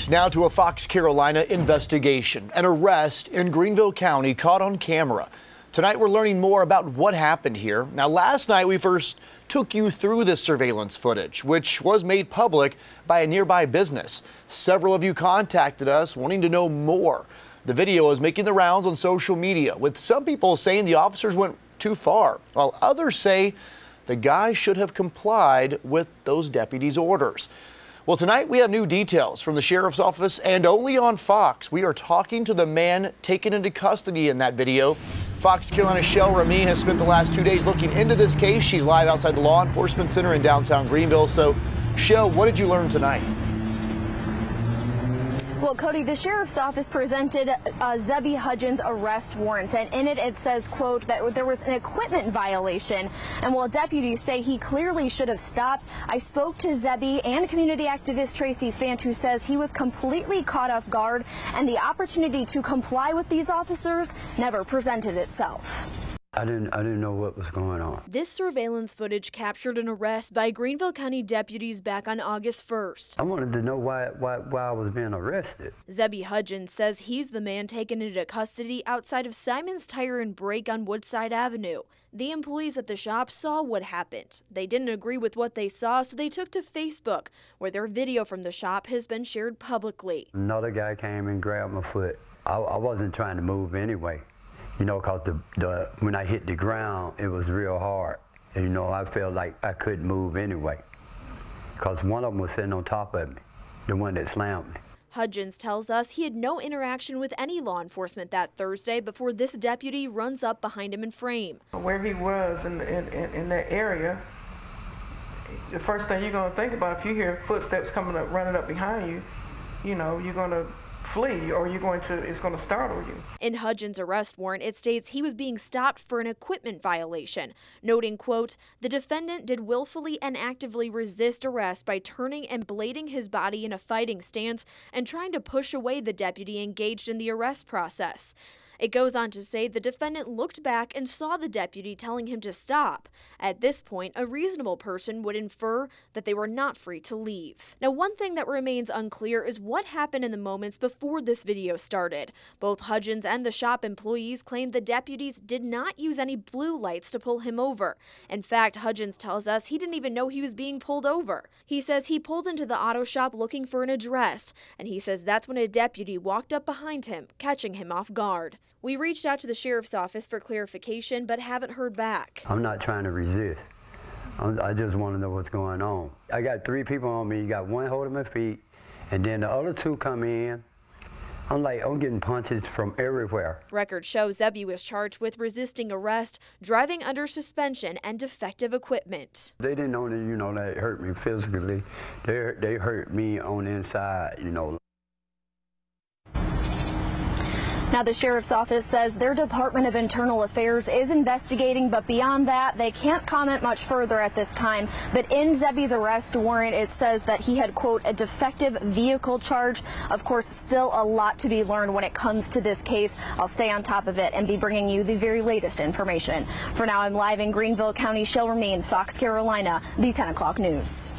Next, now to a Fox Carolina investigation. An arrest in Greenville County caught on camera. Tonight, we're learning more about what happened here. Now, last night, we first took you through this surveillance footage, which was made public by a nearby business. Several of you contacted us wanting to know more. The video is making the rounds on social media, with some people saying the officers went too far, while others say the guy should have complied with those deputies' orders. Well, tonight we have new details from the sheriff's office, and only on Fox, we are talking to the man taken into custody in that video. Fox Carolina's Shell Ramin has spent the last 2 days looking into this case. She's live outside the Law Enforcement Center in downtown Greenville. So, Shell, what did you learn tonight? Well, Cody, the sheriff's office presented Zebby Hudgens' arrest warrant, and in it, it says, quote, that there was an equipment violation. And while deputies say he clearly should have stopped, I spoke to Zebby and community activist Tracy Fant, who says he was completely caught off guard, and the opportunity to comply with these officers never presented itself. I didn't know what was going on. This surveillance footage captured an arrest by Greenville County deputies back on August 1st. I wanted to know why I was being arrested. Zebby Hudgens says he's the man taken into custody outside of Simon's Tire and Brake on Woodside Avenue. The employees at the shop saw what happened. They didn't agree with what they saw, so they took to Facebook, where their video from the shop has been shared publicly. Another guy came and grabbed my foot. I wasn't trying to move anyway. You know, because when I hit the ground, it was real hard. And, you know, I felt like I couldn't move anyway. Because one of them was sitting on top of me, the one that slammed me. Hudgens tells us he had no interaction with any law enforcement that Thursday before this deputy runs up behind him in frame. Where he was in that area, the first thing you're going to think about, if you hear footsteps coming up, running up behind you, you know, you're going to flee, or it's going to startle you. In Hudgens' arrest warrant, it states he was being stopped for an equipment violation, noting, quote, the defendant did willfully and actively resist arrest by turning and blading his body in a fighting stance and trying to push away the deputy engaged in the arrest process. It goes on to say the defendant looked back and saw the deputy telling him to stop. At this point, a reasonable person would infer that they were not free to leave. Now, one thing that remains unclear is what happened in the moments before this video started. Both Hudgens and the shop employees claim the deputies did not use any blue lights to pull him over. In fact, Hudgens tells us he didn't even know he was being pulled over. He says he pulled into the auto shop looking for an address, and he says that's when a deputy walked up behind him, catching him off guard. We reached out to the sheriff's office for clarification, but haven't heard back. I'm not trying to resist. I just want to know what's going on. I got 3 people on me. You got one holding my feet, and then the other 2 come in. I'm getting punches from everywhere. Records show Zebby was charged with resisting arrest, driving under suspension, and defective equipment. They didn't only, you know, that hurt me physically. They hurt me on the inside, you know. Now, the sheriff's office says their Department of Internal Affairs is investigating, but beyond that, they can't comment much further at this time. But in Zebby's arrest warrant, it says that he had, quote, a defective vehicle charge. Of course, still a lot to be learned when it comes to this case. I'll stay on top of it and be bringing you the very latest information. For now, I'm live in Greenville County. Shell Ramin, Fox Carolina, the 10 o'clock news.